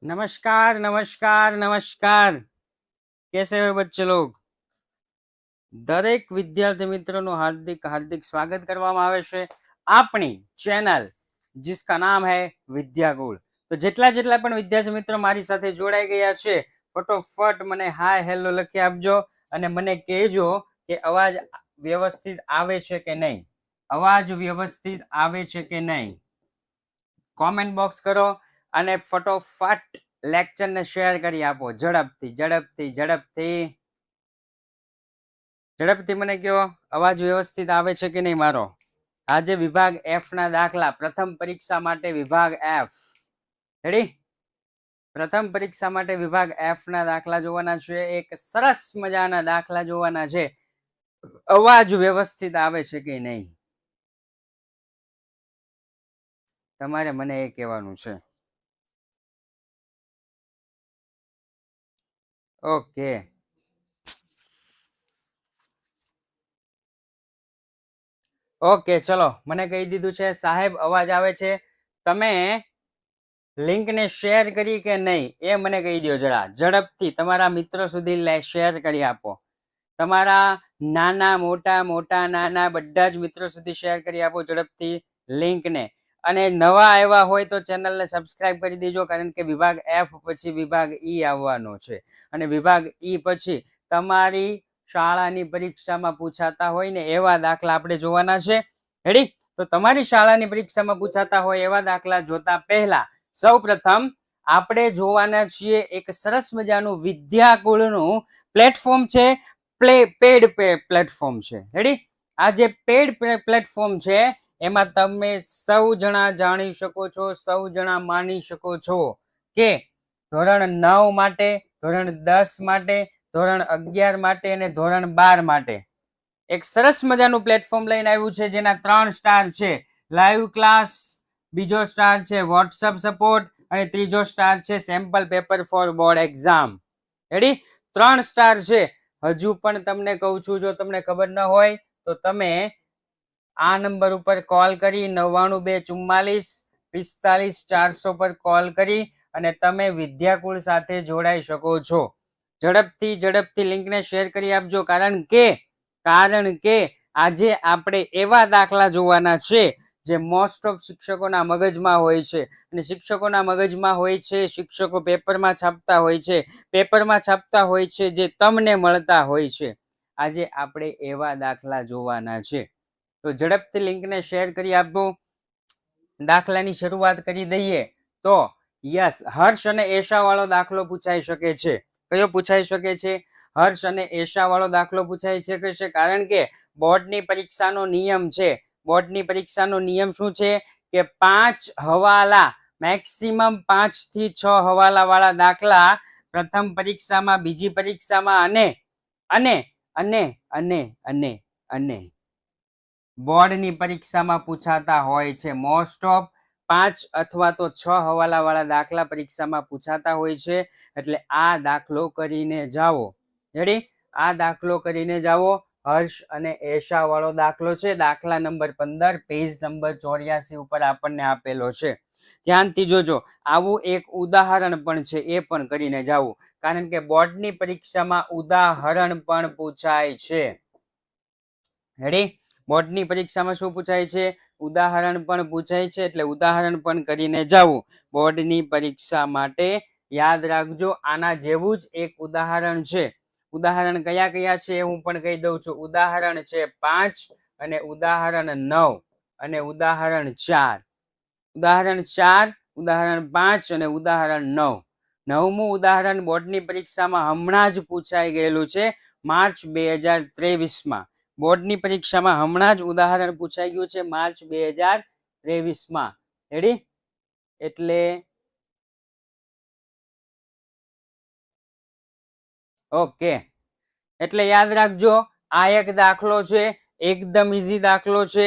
नमस्कार नमस्कार नमस्कार। कैसे हो बच्चे लोग? દરેક વિદ્યાર્થી મિત્રોનું હાર્દિક હાર્દિક સ્વાગત કરવામાં આવે છે આપણી ચેનલ जिसका नाम है વિદ્યાકુળ। તો જેટલા જેટલા પણ વિદ્યાર્થી મિત્રો મારી સાથે જોડાઈ ગયા છે ફટોફટ મને હાય હેલો લખી આપજો અને મને કહેજો કે અવાજ વ્યવસ્થિત આવે છે કે નહીં, અવાજ વ્યવસ્થિત આવે છે કે નહીં। કોમેન્ટ બોક્સ કરો અને ફટોફટ લેક્ચરને શેર કરી આપો ઝડપથી ઝડપથી ઝડપથી ઝડપથી મને કહો અવાજ વ્યવસ્થિત આવે છે કે નહીં મારો। આજે વિભાગ એફ ના દાખલા, પ્રથમ પરીક્ષા માટે વિભાગ એફ, રેડી? પ્રથમ પરીક્ષા માટે વિભાગ એફ ના દાખલા જોવાના છે। એક સરસ મજાના દાખલા જોવાના છે। અવાજ વ્યવસ્થિત આવે છે કે નહીં તમારે મને એ કહેવાનું છે। ઓકે ઓકે ચલો, મને કહી દીધું છે સાહેબ અવાજ આવે છે। તમે લિંકને શેર કરી કે નહીં એ મને કહી દો જરા ઝડપથી, તમારા મિત્રો સુધી શેર કરી આપો। તમારા નાના મોટા મોટા નાના બધા જ મિત્રો સુધી શેર કરી આપો ઝડપથી લિંકને। અને નવા આવ્યા હોય તો ચેનલને સબસ્ક્રાઇબ કરી દેજો, કારણ કે વિભાગ એફ પછી વિભાગ ઈ આવવાનો છે અને વિભાગ ઈ પછી તમારી શાળાની પરીક્ષામાં પૂછાતા હોય ને એવા દાખલા આપણે જોવાના છે। રેડી? તો તમારી શાળાની પરીક્ષામાં પૂછાતા હોય એવા દાખલા જોતા પહેલા સૌપ્રથમ આપણે જોવાના છીએ એક સરસ મજાનું વિદ્યાકુળનું પ્લેટફોર્મ છે, પેડ પ્લેટફોર્મ છે। રેડી? આ જે પેડ પ્લેટફોર્મ છે એમાં તમે સૌ જણા જાણી શકો છો, સૌ જણા માની શકો છો કે ધોરણ 9 માટે, ધોરણ 10 માટે, ધોરણ 11 માટે અને ધોરણ 12 માટે એક સરસ મજાનું પ્લેટફોર્મ લઈને આવ્યું છે જેના 3 સ્ટાર છે, લાઈવ ક્લાસ, બીજો સ્ટાર છે વોટ્સઅપ સપોર્ટ અને ત્રીજો સ્ટાર છે sample paper for board exam. Ready? 3 star છે। હજુ પણ તમને કહું છું, જો તમને ખબર ન હોય તો તમે આ નંબર ઉપર કોલ કરી 9924454400 પર કોલ કરી અને તમે વિદ્યાકુળ સાથે જોડાઈ શકો છો। ઝડપથી લિંકને શેર કરી આપજો, કારણ કે આજે આપણે એવા દાખલા જોવાના છે જે મોસ્ટ ઓફ શિક્ષકોના મગજમાં હોય છે અને શિક્ષકોના મગજમાં હોય છે, શિક્ષકો પેપરમાં છાપતા હોય છે, જે તમને મળતા હોય છે। આજે આપણે એવા દાખલા જોવાના છે, તો ઝડપથી લિંકને શેર કરી આપો। દાખલાની શરૂઆત કરી દઈએ તો યસ, હર્ષ અને એશા વાળો દાખલો પૂછાઈ શકે છે। કયો પૂછાઈ શકે છે? હર્ષ અને એશા વાળો દાખલો પૂછાઈ શકે છે, કારણ કે બોર્ડની પરીક્ષાનો નિયમ છે। બોર્ડની પરીક્ષાનો નિયમ શું છે કે 5 હવાલા, મેક્સિમમ 5 થી 6 હવાલા વાળા દાખલા પ્રથમ પરીક્ષામાં, બીજી પરીક્ષામાં અને બોર્ડની પરીક્ષામાં પૂછાતા હોય છે। મોસ્ટ ઓફ 5 અથવા તો 6 હવાલા વાળા દાખલા પરીક્ષામાં પૂછાતા હોય છે, એટલે આ દાખલો કરીને જાઓ। રેડી? આ દાખલો કરીને જાઓ। હર્ષ અને એશા વાળો દાખલો છે, દાખલા નંબર 15, પેજ નંબર 84 ઉપર આપણને આપેલો છે। ધ્યાનથી જોજો, આવું એક ઉદાહરણ પણ છે, એ પણ કરીને જાવું, કારણ કે બોર્ડની પરીક્ષામાં ઉદાહરણ પણ પૂછાય છે। રેડી? બોર્ડની પરીક્ષામાં શું પૂછાય છે? ઉદાહરણ પણ પૂછાય છે, એટલે ઉદાહરણ પણ કરીને જાવું બોર્ડની પરીક્ષા માટે। યાદ રાખજો, આના જેવું જ એક ઉદાહરણ છે। ઉદાહરણ કયા કયા છે હું પણ કહી દઉં છું। ઉદાહરણ છે 5 અને ઉદાહરણ 9 અને ઉદાહરણ 4। ઉદાહરણ 4, ઉદાહરણ 5 અને ઉદાહરણ 9। 9મું ઉદાહરણ બોર્ડની પરીક્ષામાં હમણાં જ પૂછાઈ ગયેલું છે, માર્ચ 2023માં। બોર્ડની પરીક્ષામાં હમણાં જ ઉદાહરણ પૂછાઈ ગયું છે, માર્ચ 2023માં। રેડી? એટલે ઓકે, એટલે યાદ રાખજો, આ એક દાખલો છે, એકદમ ઈઝી દાખલો છે।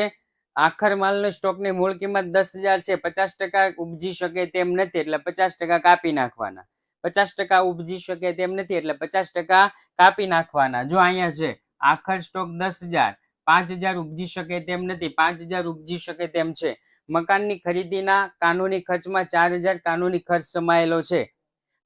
આખર માલનો સ્ટોકની મૂળ કિંમત 10,000 છે, 50% ઉપજી શકે તેમ નથી એટલે 50% કાપી નાખવાના। 50% ઉપજી શકે તેમ નથી એટલે 50% કાપી નાખવાના। જો અહીંયા છે આખર સ્ટોક 10,000, 5,000 ઉપજી શકે તેમ નથી, 5,000 ઉપજી શકે તેમ છે। મકાનની ખરીદીના કાનૂની ખર્ચમાં 4,000 કાનૂની ખર્ચ સમાયેલો છે।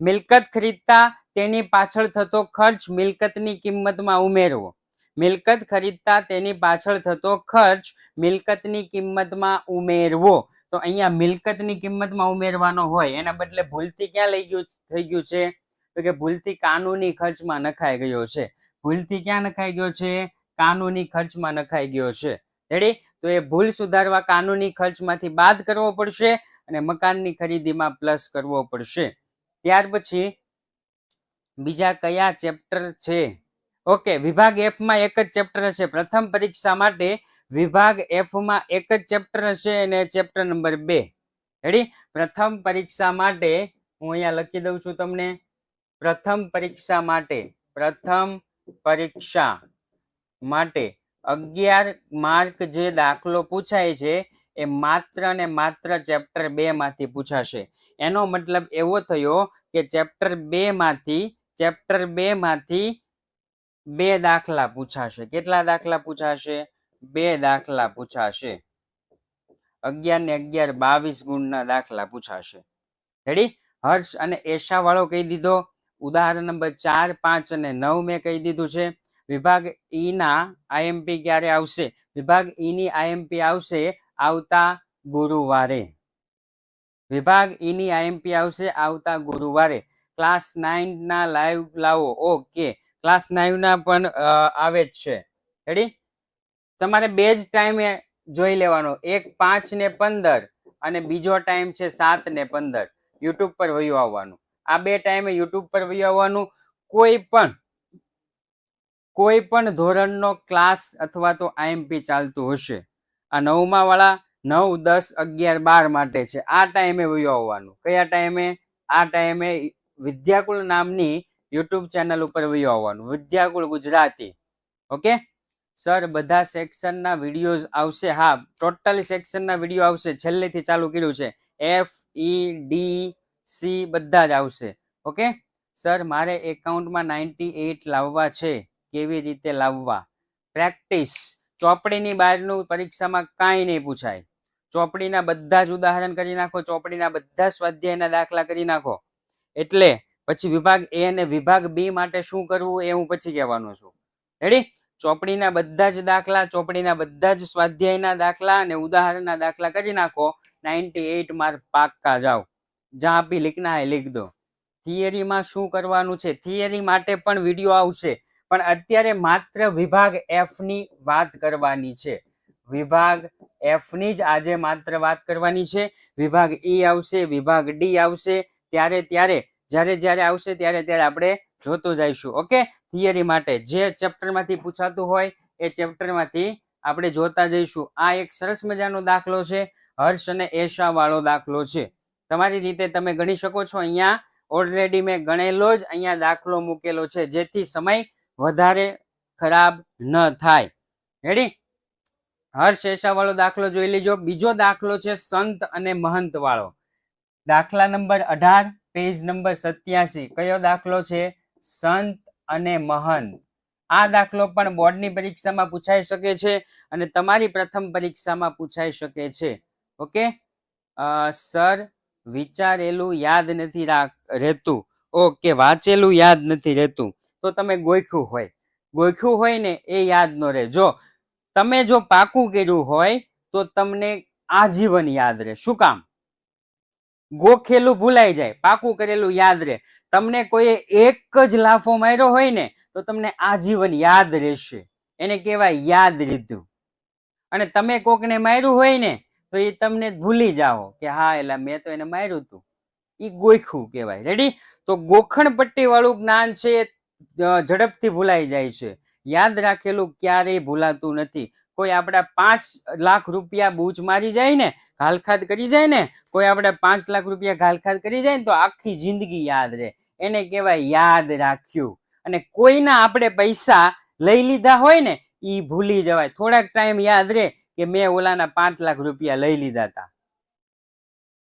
મિલકત ખરીદતા તેની પાછળ થતો ખર્ચ મિલકતની કિંમતમાં ઉમેરવો. મિલકત ખરીદતા તેની પાછળ થતો ખર્ચ મિલકતની કિંમતમાં ઉમેરવો. તો અહીંયા મિલકતની કિંમતમાં ઉમેરવાનો હોય, એના બદલે ભૂલથી ક્યાં થઈ ગયું છે? તો કે ભૂલથી કાનૂની ખર્ચમાં નખાઈ ગયો છે. ભૂલથી ક્યાં નખાઈ ગયો છે? કાનૂની ખર્ચમાં નખાઈ ગયો છે. રેડી? તો એ ભૂલ સુધારવા કાનૂની ખર્ચમાંથી બાદ કરવો પડશે અને મકાનની ખરીદીમાં પ્લસ કરવો પડશે. ત્યાર પછી બીજા કયા ચેપ્ટર છે? ઓકે, વિભાગ F માં એક જ ચેપ્ટર હશે. પ્રથમ પરીક્ષા માટે વિભાગ F માં એક જ ચેપ્ટર હશે અને ચેપ્ટર નંબર 2. રેડી? પ્રથમ પરીક્ષા માટે હું અહીંયા લખી દઉં છું તમને. પ્રથમ પરીક્ષા માટે 11 માર્ક જે દાખલો પૂછાય છે એ માત્ર ને માત્ર ચેપ્ટર 2 માંથી પૂછાશે. એનો મતલબ એવો થયો કે ચેપ્ટર 2 માંથી 2 દાખલા પૂછાશે. કેટલા દાખલા પૂછાશે? 2 દાખલા પૂછાશે. 11 ને 11 22 ગુણના દાખલા પૂછાશે. રેડી? હર્ષ અને એશા વાળો કહી દીધો. ઉદાહરણ નંબર 4, 5 અને 9 મેં કહી દીધું છે. વિભાગ ઈ ના આઈએમપી ક્યારે આવશે? વિભાગ ઈ ની આઈએમપી આવશે આવતા ગુરુવારે. વિભાગ ઈ ની આઈએમપી આવશે આવતા ગુરુવારે. ક્લાસ 9 ના લાઈવ લાવો. ઓકે, ક્લાસ 9 ના પણ આવે જ છે. રેડી? તમારે બે જ ટાઈમે જોઈ લેવાનો, એક 5 ને 15 અને બીજો ટાઈમ છે 7 ને 15. યુટ્યુબ પર વયું આવવાનું. આ બે ટાઈમે યુટ્યુબ પર વયું આવવાનું. કોઈ પણ ધોરણનો ક્લાસ અથવા તો આઈએમપી ચાલતું હશે. આ 9મા વાળા 9, 10, 11, 12 માટે છે. આ ટાઈમે વયું આવવાનું. કયા ટાઈમે? આ ટાઈમે વિદ્યાકુળ નામની યુટ્યુબ ચેનલ ઉપર વયું આવવાનું. વિદ્યાકુળ ગુજરાતી. ઓકે સર, બધા સેક્શનના વિડીયોઝ આવશે? હા, ટોટલી સેક્શનના વિડીયો આવશે. છેલ્લેથી ચાલુ કર્યું છે. F, E, D, C બધા જ આવશે. ઓકે સર, મારે એકાઉન્ટમાં 98 લાવવા છે, કેવી રીતે લાવવા? પ્રેક્ટિસ. ચોપડીની બહારનું પરીક્ષામાં કાંઈ નહીં પૂછાય. ચોપડીના બધા જ ઉદાહરણ કરી નાખો, ચોપડીના બધા સ્વાધ્યાયના દાખલા કરી નાખો. એટલે પછી વિભાગ A અને વિભાગ B માટે શું કરવું એ હું પછી કહેવાનો છું. રેડી? ચોપડીના બધા જ દાખલા, ચોપડીના બધા જ સ્વાધ્યાયના દાખલા અને ઉદાહરણના દાખલા કરી નાખો. 98 માર્ક પાક્કા જાઓ. જ્યાં ભી લીખના હે લીખ દો. થિયરીમાં શું કરવાનું છે? થિયરી માટે પણ વિડીયો આવશે, પણ અત્યારે માત્ર વિભાગ F ની વાત કરવાની છે. વિભાગ F ની જ આજે માત્ર વાત કરવાની છે. વિભાગ E આવશે, વિભાગ D આવશે. જ્યારે આવશે ત્યારે આપણે જોતું જઈશું. ઓકે, થિયરી માટે જે ચેપ્ટરમાંથી પૂછાતું હોય એ ચેપ્ટરમાંથી આપણે જોતા જઈશું. આ એક સરસ મજાનો દાખલો છે. હર્ષ અને એશા વાળો દાખલો છે. તમારી રીતે તમે ગણી શકો છો. અહીંયા ઓલરેડી મેં ગણેલો જ અહીંયા દાખલો મૂકેલો છે, જેથી સમય વધારે ખરાબ ન થાય. રેડી? હર્ષ એશા વાળો દાખલો જોઈ લેજો. બીજો દાખલો છે સંત અને મહંત વાળો. દાખલા નંબર 18, પેજ નંબર 87. કયો દાખલો છે? સંત અને મહંત. આ દાખલો પણ બોર્ડની પરીક્ષામાં પૂછાઈ શકે છે અને તમારી પ્રથમ પરીક્ષામાં પૂછાઈ શકે છે. ઓકે સર, વિચારેલું યાદ નથી રહેતું. ઓકે, વાંચેલું યાદ નથી રહેતું. તો તમે ગોખ્યું હોય ને એ યાદ ન રહે. તમે જો પાકું કર્યું હોય તો તમને આજીવન યાદ રહે. શું કામ? ગોખેલું ભૂલાઈ જાય, પાકું કરેલું યાદ રહે. તમને કોઈ એક જ લાફો માર્યો હોય ને તો તમને આજીવન યાદ રહેશે. એને કહેવાય યાદ રીધું. અને તમે કોકને માર્યું હોય ને તો એ તમને ભૂલી જાઓ કે હા એટલે મેં તો એને માર્યું હતું. એ ગોખ્યું કહેવાય. રેડી? તો ગોખણ પટ્ટી વાળું જ્ઞાન છે ઝડપથી ભૂલાઈ જાય છે. યાદ રાખેલું ક્યારેય ભૂલાતું નથી. કોઈ આપણા 5 લાખ રૂપિયા બૂચ મારી જાય ને, ઘાલખાત કરી જાય ને, કોઈ આપણે 5 લાખ રૂપિયા ઘાલખાત કરી જાય ને તો આખી જિંદગી યાદ રહે. એને કહેવાય યાદ રાખ્યું. અને કોઈના આપણે પૈસા લઈ લીધા હોય ને એ ભૂલી જવાય. થોડાક ટાઈમ યાદ રહે કે મેં ઓલાના 5 લાખ રૂપિયા લઈ લીધા હતા,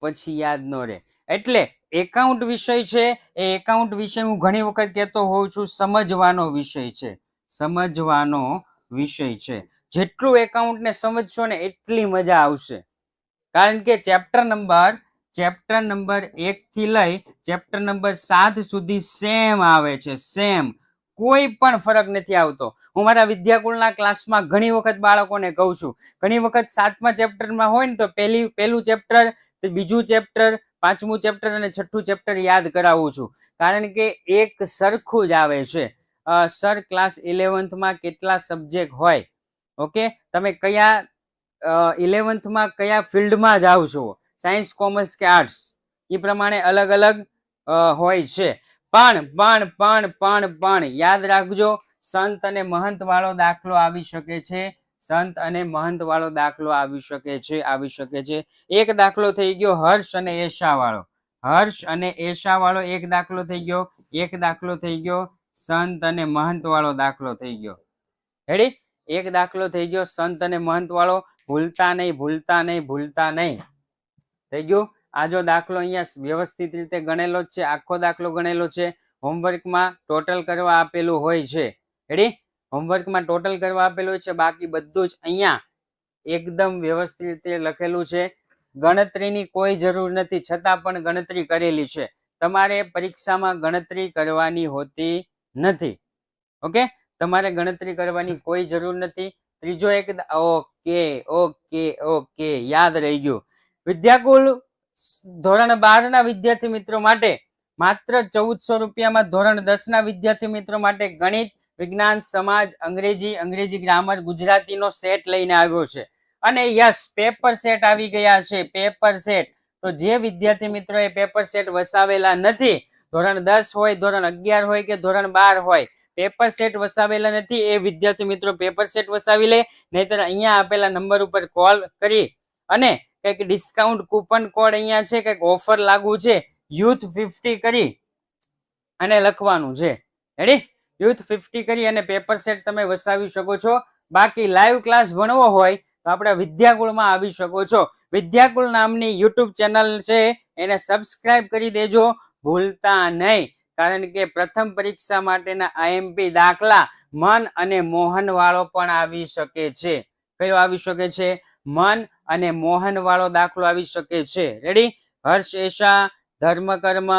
પછી યાદ ન રહે. એટલે એકાઉન્ટ વિષય છે એ એકાઉન્ટ વિષય હું ઘણી વખત કહેતો હોઉં છું, સમજવાનો વિષય છે. સમજવાનો વિષય છે. જેટલું એકાઉન્ટને સમજશો ને એટલી મજા આવશે. કારણ કે ચેપ્ટર નંબર ચેપ્ટર નંબર 1 થી લઈ ચેપ્ટર નંબર 7 સુધી સેમ આવે છે, સેમ, કોઈ પણ ફરક નથી આવતો. હું મારા વિદ્યાકુળના ક્લાસમાં ઘણી વખત બાળકોને કહું છું, ઘણી વખત 7મા ચેપ્ટરમાં હોય ને તો પહેલું ચેપ્ટર, બીજું ચેપ્ટર, 5મું ચેપ્ટર અને 6ઠું ચેપ્ટર યાદ કરાવું છું, કારણ કે એક સરખું જ આવે છે. સર ક્લાસ 11થમાં કેટલા સબ્જેક્ટ હોય, ઓકે, તમે કયા 11થમાં કયા ફિલ્ડમાં જાઓ છો, સાયન્સ, કોમર્સ કે આર્ટ્સ, એ પ્રમાણે અલગ અલગ હોય છે. પણ યાદ રાખજો, સંત અને મહંત વાળો દાખલો આવી શકે છે, સંત અને મહંત વાળો દાખલો આવી શકે છે. એક દાખલો થઈ ગયો હર્ષ અને એશા વાળો, હર્ષ અને એશા વાળો એક દાખલો થઈ ગયો, એક દાખલો થઈ ગયો સંત અને મહંત વાળો દાખલો થઈ ગયો. રેડી? એક દાખલો થઈ ગયો સંત અને મહંત વાળો, ભૂલતા નહીં. થઈ ગયું? આ જો દાખલો અહીંયા વ્યવસ્થિત રીતે ગણેલો જ છે, આખો દાખલો ગણેલો છે, હોમવર્કમાં ટોટલ કરવા આપેલું હોય છે. રેડી? હોમવર્કમાં ટોટલ કરવા આપેલું હોય છે, બાકી બધું જ અહીંયા એકદમ વ્યવસ્થિત રીતે લખેલું છે. ગણતરીની કોઈ જરૂર નથી, છતાં પણ ગણતરી કરેલી છે. તમારે પરીક્ષામાં ગણતરી કરવાની હોતી નથી. ઓકે, તમારે ગણતરી કરવાની કોઈ જરૂર નથી. ત્રીજો એક, ઓકે, યાદ રહી ગયું. વિદ્યાકુલ ધોરણ 12 ના વિદ્યાર્થી મિત્રો માટે માત્ર 1400 રૂપિયામાં ધોરણ 10 ના વિદ્યાર્થી મિત્રો માટે ગણિત, વિજ્ઞાન, સમાજ, અંગ્રેજી ગ્રામર, ગુજરાતીનો સેટ લઈને આવ્યો છે. અને યસ, પેપર સેટ આવી ગયા છે, પેપર સેટ. તો જે વિદ્યાર્થી મિત્રો એ પેપર સેટ વસાવેલા નથી, ધોરણ 10 હોય, ધોરણ 11 હોય કે ધોરણ 12 હોય, પેપર સેટ વસાવેલા નથી, એ વિદ્યાર્થી મિત્રો પેપર સેટ વસાવી લે. નહીતર અહીંયા આપેલા નંબર ઉપર કોલ કરી અને કંઈક ડિસ્કાઉન્ટ કૂપન કોડ અહીંયા છે, કંઈક ઓફર લાગુ છે, યુથ 50 કરી અને લખવાનું છે. રેડી? યુથ 50 કરી અને પેપર સેટ તમે વસાવી શકો છો. બાકી લાઈવ ક્લાસ ભણવો હોય તો આપણે વિદ્યાકુળમાં આવી શકો છો. વિદ્યાકુળ નામની યુટ્યુબ ચેનલ છે, એને સબસ્ક્રાઇબ કરી દેજો, ભૂલતા નહીં. કારણ કે પ્રથમ પરીક્ષા માટેના આઈએમપી દાખલા મન અને મોહન વાળો પણ આવી શકે છે. કયો આવી શકે છે? મન અને મોહન વાળો દાખલો આવી શકે છે. રેડી? હર્ષ, એશા, ધર્મ, કર્મ,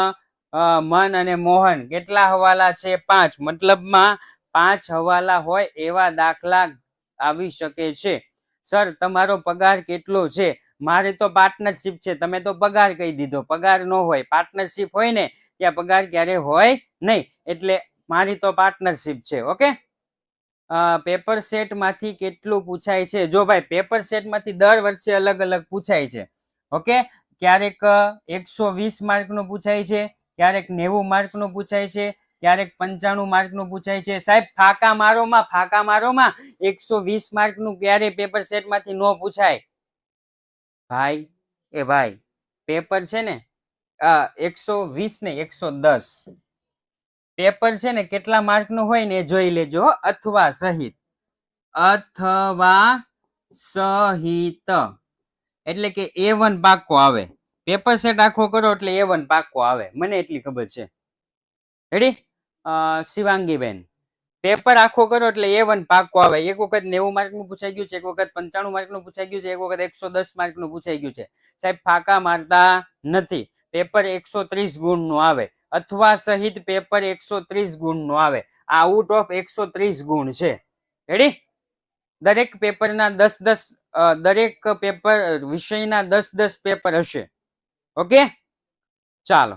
મન અને મોહન, કેટલા હવાલા છે? 5. મતલબમાં 5 હવાલા હોય એવા દાખલા આવી શકે છે. સર તમારો પગાર કેટલો છે? મારે તો પાર્ટનરશિપ છે. તમે તો પગાર કહી દીધો, પગાર ન હોય, પાર્ટનરશિપ હોય ને ત્યાં પગાર ક્યારે હોય નહીં, એટલે મારી તો પાર્ટનરશિપ છે. ઓકે, પેપર સેટ માંથી કેટલું પૂછાય છે? જો ભાઈ, પેપર સેટ માંથી દર વર્ષે અલગ અલગ પૂછાય છે. ઓકે, ક્યારેક 120 માર્કનું પૂછાય છે, ક્યારેક 90 માર્કનું પૂછાય છે, ક્યારેક 95 માર્કનું પૂછાય છે. સાહેબ ફાકા મારોમાં 120 માર્કનું ક્યારે પેપર સેટ માંથી ન પૂછાય ભાઈ. પેપર છે ને 120 ને 110 પેપર છે ને કેટલા માર્કનું હોય ને એ જોઈ લેજો. અથવા સહિત એટલે કે A1 પાક્કો આવે. પેપર સેટ આખો કરો એટલે A1 પાક્કો આવે, મને એટલી ખબર છે. રેડી? શિવાંગીબેન, પેપર આખો કરો એટલે A1 પાક્કો આવે. એક વખત 90 માર્કનું પૂછાઈ ગયું છે, એક વખત 95 માર્કનું પૂછાઈ ગયું છે, એક વખત 110 માર્કનું પૂછાઈ ગયું છે. સાહેબ ફાકા મારતા નથી. પેપર 130 ગુણનું આવે, અથવા સહિત પેપર 130 ગુણનું આવે. આઉટ ઓફ 130 ગુણ છે. રેડી? દરેક પેપરના 10 દરેક પેપર વિષયના 10 પેપર હશે. ઓકે, ચાલો.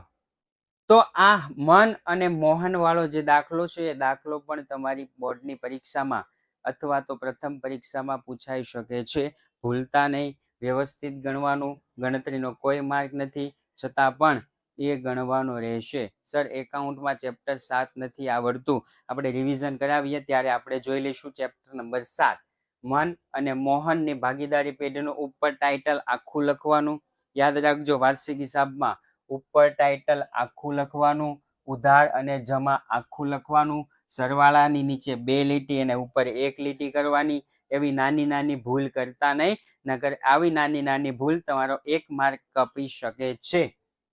તો આ મન અને મોહન વાળો જે દાખલો છે, એ દાખલો પણ તમારી બોર્ડની પરીક્ષામાં અથવા તો પ્રથમ પરીક્ષામાં પૂછાઈ શકે છે. ભૂલતા નહીં, વ્યવસ્થિત ગણવાનું. ગણતરીનો કોઈ માર્ક નથી, છતાં પણ એ ગણવાનો રહેશે. સર એકાઉન્ટમાં ચેપ્ટર 7 નથી આવડતું, આપણે રિવિઝન કરાવીએ ત્યારે આપણે જોઈ લઈશું ચેપ્ટર નંબર 7. મન અને મોહનની ભાગીદારી પેઢીનું ઉપર ટાઇટલ આખું લખવાનું. યાદ રાખજો, વાર્ષિક હિસાબમાં ઉપર ટાઇટલ આખું લખવાનું, ઉધાર અને જમા આખું લખવાનું, સરવાળાની નીચે 2 લીટી અને ઉપર 1 લીટી કરવાની. એવી નાની નાની ભૂલ કરતા નહીં, નકર આવી નાની ભૂલ તમારો 1 માર્ક કપી શકે છે.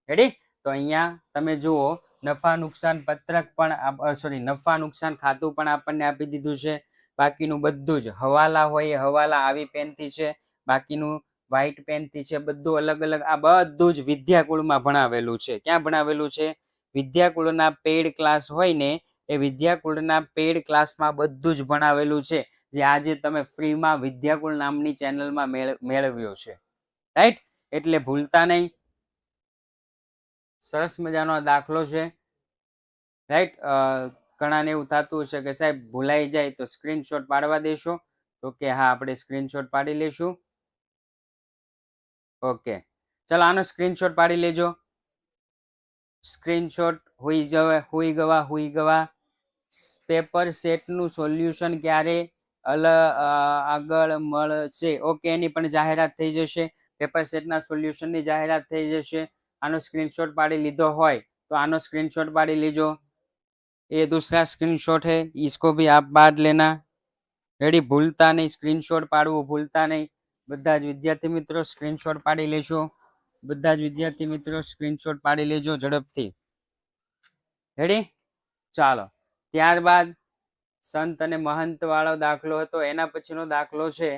રેડી? તો અહીંયા તમે જુઓ, નફા નુકસાન પત્રક પણ નફા નુકસાન ખાતું પણ આપણને આપી દીધું છે. બાકીનું બધું જ હવાલા હોય એ હવાલા આવી પેનથી છે. બાકીનું વ્હાઈટ પેન થી છે, બધું અલગ અલગ, આ બધું જ વિદ્યાકુળમાં ભણાવેલું છે. ક્યાં ભણાવેલું છે? વિદ્યાકુળના પેડ ક્લાસ હોય ને એ વિદ્યાકુળના પેડ ક્લાસમાં બધું જ ભણાવેલું છે, જે આજે તમે ફ્રીમાં વિદ્યાકુળ નામની ચેનલમાં મેળવ્યો છે. રાઈટ, એટલે ભૂલતા નહીં. સરસ મજાનો દાખલો છે. રાઈટ, ઘણાને એવું થતું હશે કે સાહેબ ભૂલાઈ જાય તો સ્ક્રીનશોટ પાડવા દેશો, તો કે હા આપણે સ્ક્રીનશોટ પાડી લેશું. ઓકે, ચાલો આનો સ્ક્રીનશોટ પાડી લેજો. સ્ક્રીનશોટ હુઈ ગવા પેપર સેટનું સોલ્યુશન ક્યારે આગળ મળશે? ઓકે, એની પણ જાહેરાત થઈ જશે. પેપર સેટના સોલ્યુશનની જાહેરાત થઈ જશે. આનો સ્ક્રીનશોટ પાડી લીધો હોય તો આનો स्क्रीनशॉट पाड़ी लीजो. ये दूसरा स्क्रीनशॉट है, इसको भी आप पाड़ लेना. रेडी, भूलता नहीं, स्क्रीनशॉट पाड़વું भूलता नहीं. બધા જ વિદ્યાર્થી મિત્રો સ્ક્રીનશોટ પાડી લેશો. બધા જ વિદ્યાર્થી મિત્રો સ્ક્રીનશોટ પાડી લેજો ઝડપથી. રેડી, ચાલો. ત્યારબાદ સંત અને મહંત વાળો દાખલો હતો, એના પછીનો દાખલો છે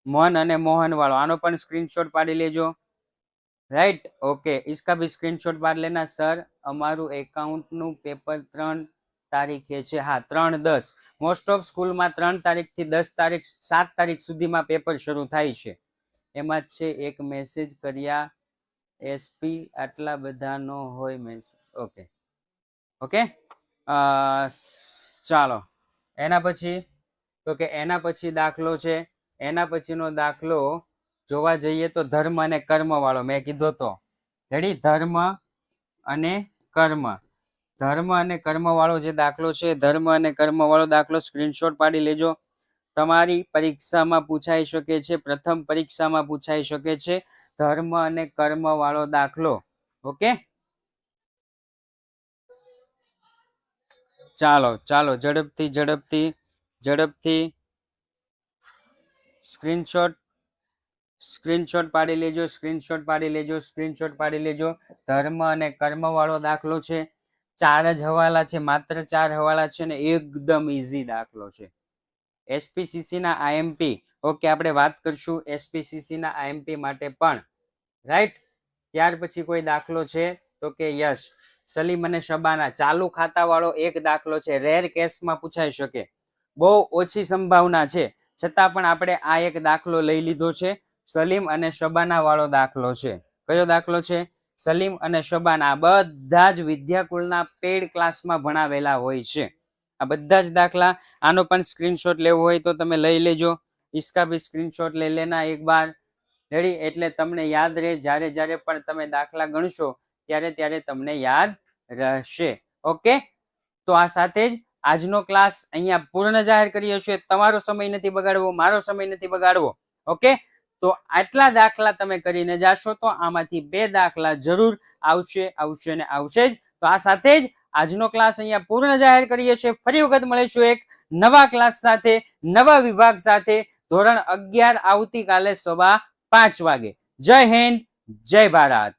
મન અને મોહન વાળો. આનો પણ સ્ક્રીનશોટ પાડી લેજો. राइट, ओके, इसका भी स्क्रीनशॉट पाड़ लेना. सर अमारू एकाउंट नु पेपर 3 तारीखे छे. हाँ, 3/10. मोस्ट ऑफ स्कूल में 3 तारीख थी 10 तारीख 7 तारीख सुधी में पेपर शुरू थाय छे. एमां छे एक मेसेज कर्या एसपी आटला बधा नो होय मेसेज. ओके ओके, चालो एना पछी तो के एना पछी दाखलो छे. एना पछीनो दाखलो જોવા જઈએ તો ધર્મ અને કર્મ વાળો મેં કીધો તો. રેડી, ધર્મ અને કર્મ. ધર્મ અને કર્મ વાળો જે દાખલો છે, ધર્મ અને કર્મ વાળો દાખલો સ્ક્રીનશોટ પાડી લેજો. તમારી પરીક્ષામાં પૂછાઈ શકે છે, પ્રથમ પરીક્ષામાં પૂછાઈ શકે છે ધર્મ અને કર્મ વાળો દાખલો. ઓકે, ચાલો ચાલો ઝડપથી ઝડપથી ઝડપથી સ્ક્રીનશોટ પાડી લેજો. સ્ક્રીનશોટ પાડી લેજો. સ્ક્રીનશોટ પાડી લેજો. ધર્મ અને કર્મ વાળો દાખલો છે. 4 જ હવાલા છે, માત્ર 4 હવાલા છે ને એકદમ ઈઝી દાખલો છે. એસપીસીસી ના આઈએમપી. ઓકે, આપણે વાત કરશું એસપીસીસી ના આઈએમપી માટે પણ. રાઈટ, ત્યાર પછી કોઈ દાખલો છે તો કે યસ, સલીમ અને શબાના ચાલુ ખાતા વાળો એક દાખલો છે. રેર કેસમાં પૂછાઈ શકે, બહુ ઓછી સંભાવના છે, છતાં પણ આપણે આ એક દાખલો લઈ લીધો છે. સલીમ અને શબાના વાળો દાખલો છે. કયો દાખલો છે? સલીમ અને શબાના. બધા જ વિદ્યાકુળના પેડ ક્લાસમાં ભણાવેલા હોય છે આ બધા જ દાખલા. આનો પણ સ્ક્રીનશોટ લેવો હોય તો તમે લઈ લેજો. इसका भी स्क्रीनशॉट ले लेना एक बार. રેડી, એટલે તમને યાદ રહે, જ્યારે જ્યારે પણ તમે દાખલા ગણશો ત્યારે ત્યારે તમને યાદ રહેશે. ઓકે, તો આ સાથે જ આજનો ક્લાસ અહીંયા પૂર્ણ જાહેર કરીએ છીએ. તમારો સમય નથી બગાડવો, મારો સમય નથી બગાડવો. ઓકે, તો આટલા દાખલા તમે કરીને જાશો તો આમાંથી 2 દાખલા જરૂર આવશે આવશે ને આવશે જ. તો આ સાથે જ આજનો ક્લાસ અહીંયા પૂર્ણ જાહેર કરીએ છીએ. ફરી વખત મળીશું એક નવા ક્લાસ સાથે, નવા વિભાગ સાથે. ધોરણ 11 આવતીકાલે 5:15 વાગે. જય હિન્દ, જય ભારત.